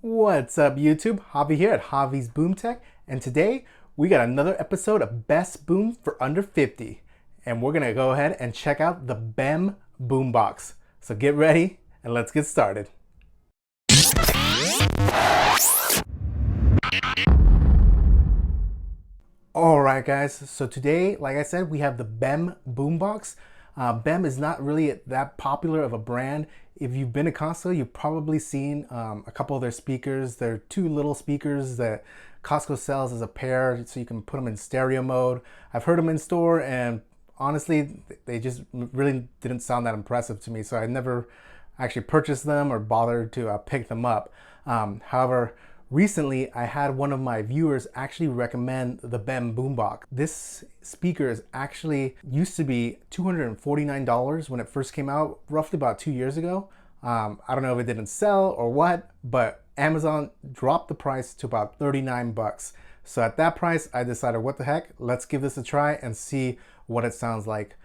What's up YouTube? Javi here at Javi's Boom Tech, and today we got another episode of Best Boom for Under 50. And we're gonna go ahead and check out the Bem BoomBox. So get ready and let's get started. Alright guys, so today, like I said, we have the Bem BoomBox. Bem is not really that popular of a brand. If you've been to Costco, you've probably seen a couple of their speakers. They're two little speakers that Costco sells as a pair, so you can put them in stereo mode. I've heard them in store, and honestly, they just really didn't sound that impressive to me, so I never actually purchased them or bothered to pick them up. However, recently, I had one of my viewers actually recommend the Bem BoomBox. This speaker is actually used to be $249 when it first came out, roughly about 2 years ago. I don't know if it didn't sell or what, but Amazon dropped the price to about 39 bucks. So at that price, I decided, what the heck, let's give this a try and see what it sounds like.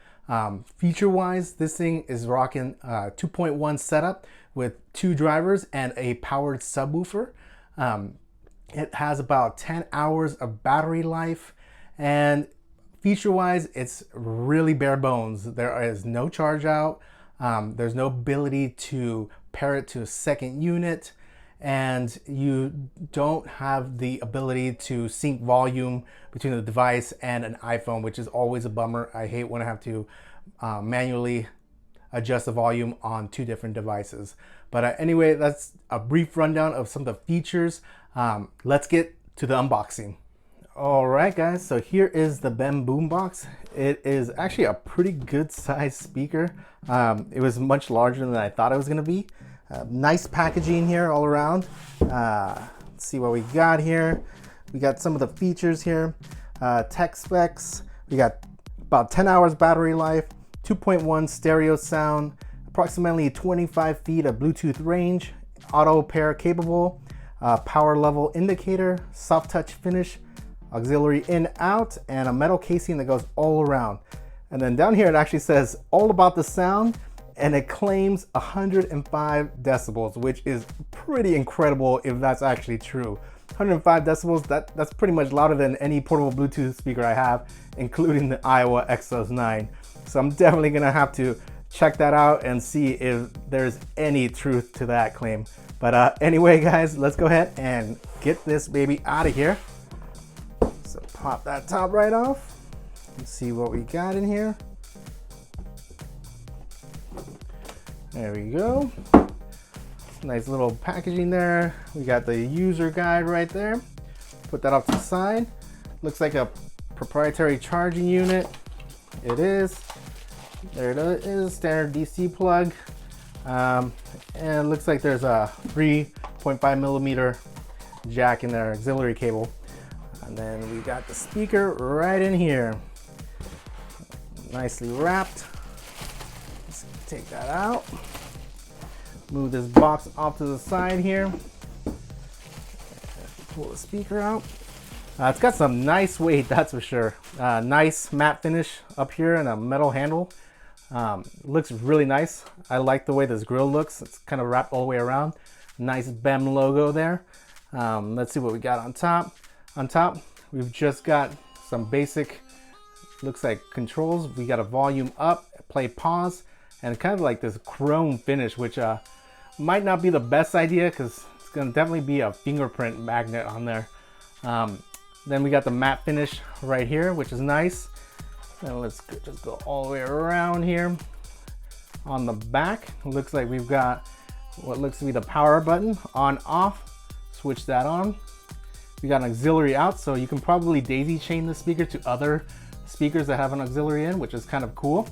Feature-wise, this thing is rocking 2.1 setup with 2 drivers and a powered subwoofer. It has about 10 hours of battery life, and feature-wise, it's really bare bones. There is no charge out. There's no ability to pair it to a second unit, and you don't have the ability to sync volume between the device and an iPhone, which is always a bummer. I hate when I have to manually adjust the volume on 2 different devices. But anyway, that's a brief rundown of some of the features. Let's get to the unboxing. All right, guys, so here is the Bem BoomBox. It is actually a pretty good sized speaker. It was much larger than I thought it was gonna be. Nice packaging here all around. Let's see what we got here. We got some of the features here. Tech specs. We got about 10 hours battery life, 2.1 stereo sound, approximately 25 feet of Bluetooth range, auto pair capable, power level indicator, soft touch finish, auxiliary in out, and a metal casing that goes all around. And then down here it actually says all about the sound, and it claims 105 decibels, which is pretty incredible if that's actually true. 105 decibels, that's pretty much louder than any portable Bluetooth speaker I have, including the Iowa Exos 9. So I'm definitely gonna have to check that out and see if there's any truth to that claim. But anyway, guys, let's go ahead and get this baby out of here. So pop that top right off and see what we got in here. There we go. Nice little packaging there. We got the user guide right there. Put that off to the side. Looks like a proprietary charging unit. It is. There it is, standard DC plug. And it looks like there's a 3.5 millimeter jack in there, auxiliary cable. And then we got the speaker right in here. Nicely wrapped. Let's take that out. Move this box off to the side here. Pull the speaker out. It's got some nice weight, that's for sure. Nice matte finish up here and a metal handle. Looks really nice. I like the way this grill looks. It's kind of wrapped all the way around. Nice Bem logo there. Let's see what we got on top. On top, we've just got some basic, looks like controls. We got a volume up, play, pause, and kind of like this chrome finish, which might not be the best idea because it's gonna definitely be a fingerprint magnet on there. Then we got the matte finish right here, which is nice. And let's just go all the way around here. On the back, it looks like we've got what looks to be the power button, on, off, switch that on. We got an auxiliary out, so you can probably daisy chain the speaker to other speakers that have an auxiliary in, which is kind of cool.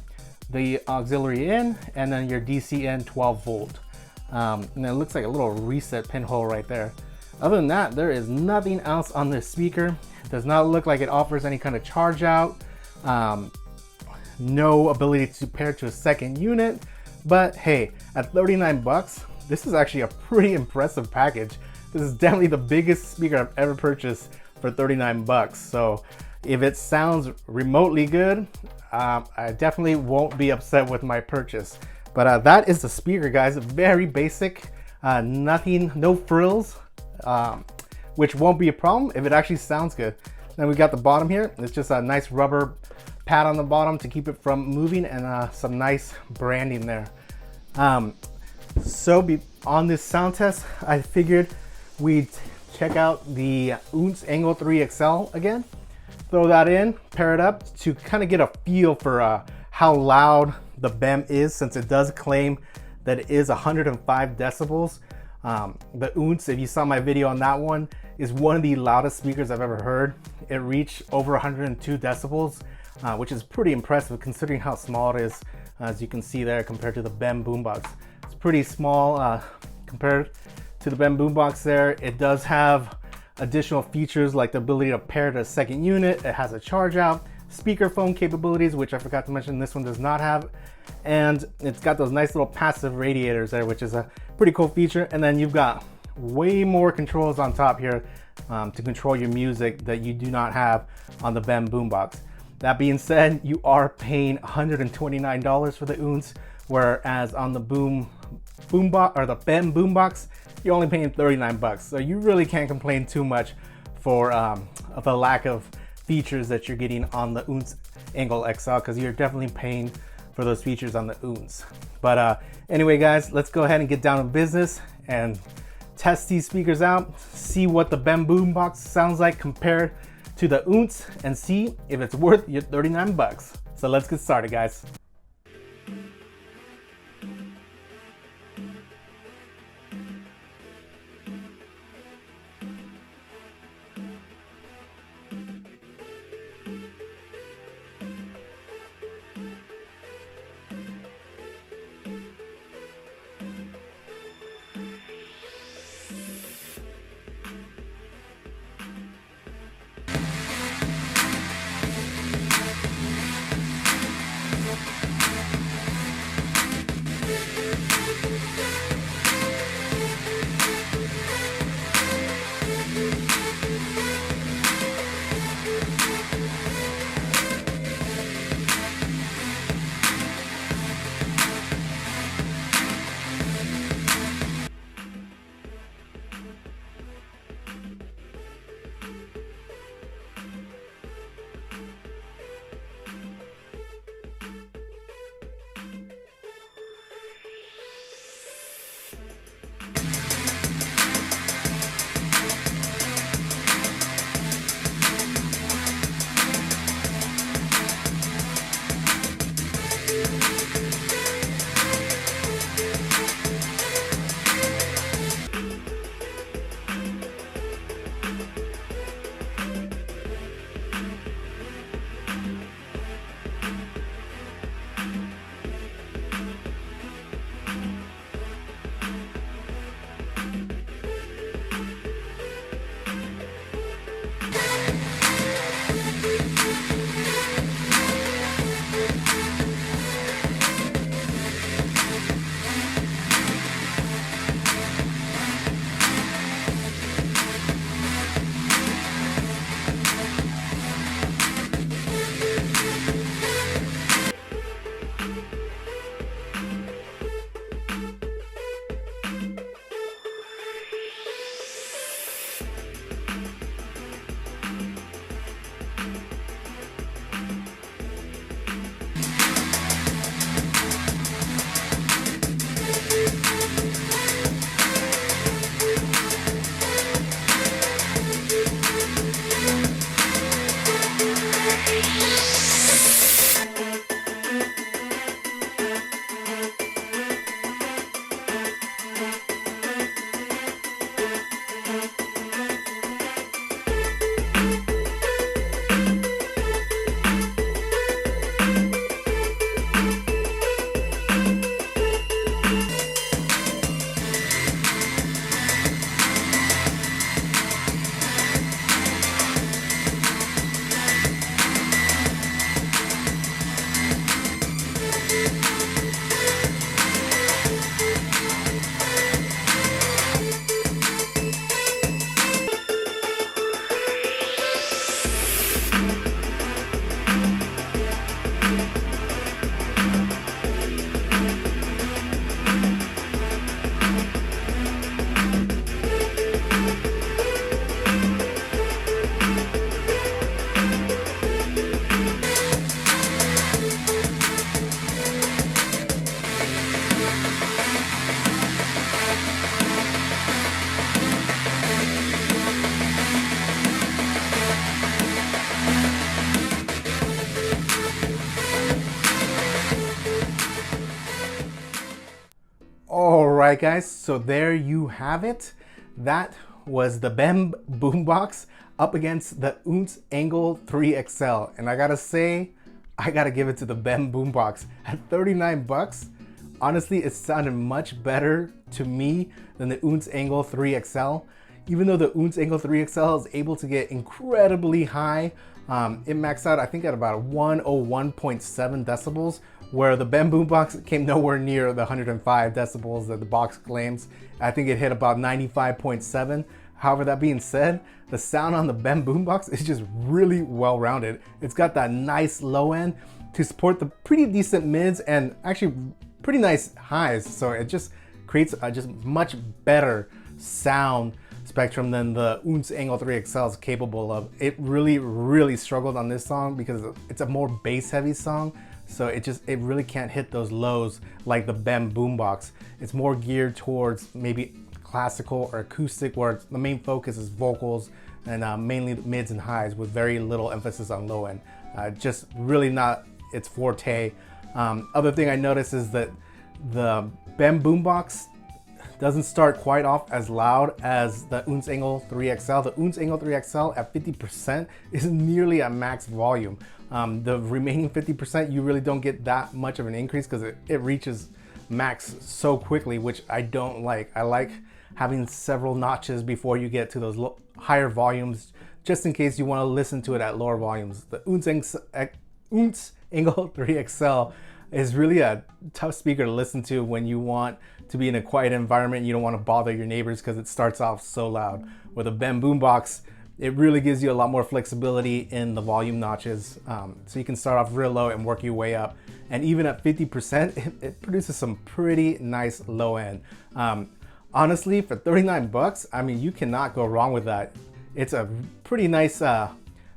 The auxiliary in, and then your DC in 12 volt. And it looks like a little reset pinhole right there. Other than that, there is nothing else on this speaker. It does not look like it offers any kind of charge out. No ability to pair to a second unit, but hey, at 39 bucks, this is actually a pretty impressive package. This is definitely the biggest speaker I've ever purchased for 39 bucks. So if it sounds remotely good, I definitely won't be upset with my purchase. But that is the speaker, guys. Very basic, nothing, no frills. which won't be a problem if it actually sounds good. Then we got the bottom here. It's just a nice rubber pad on the bottom to keep it from moving, and some nice branding there. On this sound test, I figured we'd check out the Oontz Angle 3 XL again. Throw that in, pair it up to kind of get a feel for how loud the BEM is, since it does claim that it is 105 decibels. The Oontz, if you saw my video on that one, is one of the loudest speakers I've ever heard. It reached over 102 decibels, which is pretty impressive considering how small it is, as you can see there, compared to the Bem BoomBox. It's pretty small compared to the Bem BoomBox there. It does have additional features like the ability to pair to a second unit. It has a charge out, speakerphone capabilities, which I forgot to mention this one does not have. And it's got those nice little passive radiators there, which is a pretty cool feature. And then you've got way more controls on top here to control your music that you do not have on the Bem BoomBox. That being said, you are paying $129 for the Oontz, whereas on the BoomBox or the Bem BoomBox, you're only paying 39 bucks. So you really can't complain too much for the lack of features that you're getting on the Oontz Angle XL, because you're definitely paying for those features on the Oontz. But anyway, guys, let's go ahead and get down to business and test these speakers out, see what the Bem BoomBox sounds like compared to the Oontz, and see if it's worth your 39 bucks. So let's get started, guys. right, guys, so there you have it. That was the Bem BoomBox up against the Oontz Angle 3XL. And I gotta say, I gotta give it to the Bem BoomBox. At 39 bucks, honestly, it sounded much better to me than the Oontz Angle 3XL. Even though the Oontz Angle 3XL is able to get incredibly high, it maxed out, I think, at about 101.7 decibels, where the Bem BoomBox came nowhere near the 105 decibels that the box claims. I think it hit about 95.7. However, that being said, the sound on the Bem BoomBox is just really well-rounded. It's got that nice low end to support the pretty decent mids and actually pretty nice highs. So it just creates a just much better sound spectrum than the Oontz Angle 3XL is capable of. It really struggled on this song because it's a more bass heavy song. So it really can't hit those lows like the Bem BoomBox. It's more geared towards maybe classical or acoustic, where the main focus is vocals and mainly mids and highs with very little emphasis on low end. Just really not its forte. Other thing I noticed is that the Bem BoomBox doesn't start quite off as loud as the Oontz Angle 3XL. The Oontz Angle 3XL at 50% is nearly at max volume. The remaining 50%, you really don't get that much of an increase because it reaches max so quickly, which I don't like. I like having several notches before you get to those higher volumes, just in case you want to listen to it at lower volumes. The Oontz Angle 3XL is really a tough speaker to listen to when you want to be in a quiet environment. You don't want to bother your neighbors because it starts off so loud. With a Bem BoomBox, it really gives you a lot more flexibility in the volume notches. So you can start off real low and work your way up. And even at 50%, it produces some pretty nice low end. Honestly, for 39 bucks, I mean, you cannot go wrong with that. It's a pretty nice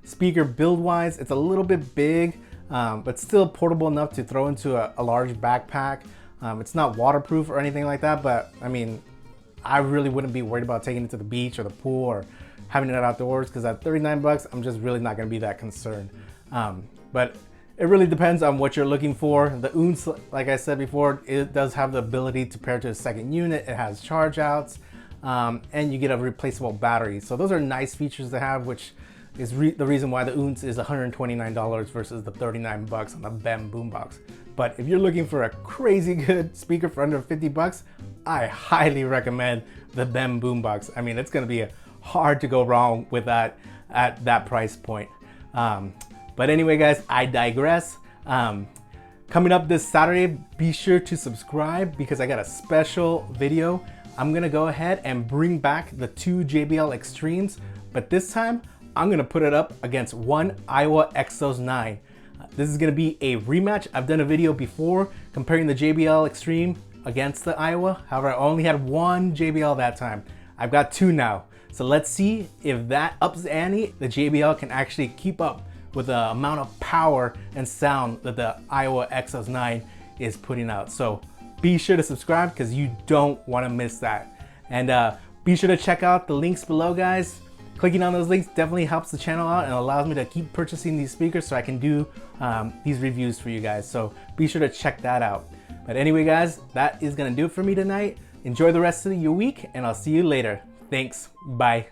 speaker build-wise. It's a little bit big, but still portable enough to throw into a large backpack. It's not waterproof or anything like that, but I mean, I really wouldn't be worried about taking it to the beach or the pool or having it outdoors, because at 39 bucks, I'm just really not gonna be that concerned. But it really depends on what you're looking for. The Oontz, like I said before, it does have the ability to pair to a second unit. It has charge outs, and you get a replaceable battery. So those are nice features to have, which is the reason why the Oontz is $129 versus the 39 bucks on the Bem BoomBox. But if you're looking for a crazy good speaker for under 50 bucks, I highly recommend the Bem BoomBox. I mean, it's gonna be hard to go wrong with that at that price point. But anyway, guys, I digress. Coming up this Saturday, be sure to subscribe because I got a special video. I'm gonna go ahead and bring back the two JBL Extremes, but this time I'm gonna put it up against one Iowa Exos 9. This is gonna be a rematch. I've done a video before comparing the JBL Extreme against the Iowa. However, I only had one JBL that time. I've got two now. So let's see if that ups the ante. The JBL can actually keep up with the amount of power and sound that the Iowa Exos 9 is putting out. So be sure to subscribe because you don't want to miss that. And be sure to check out the links below, guys. Clicking on those links definitely helps the channel out and allows me to keep purchasing these speakers so I can do these reviews for you guys. So be sure to check that out. But anyway, guys, that is gonna do it for me tonight. Enjoy the rest of your week and I'll see you later. Thanks, bye.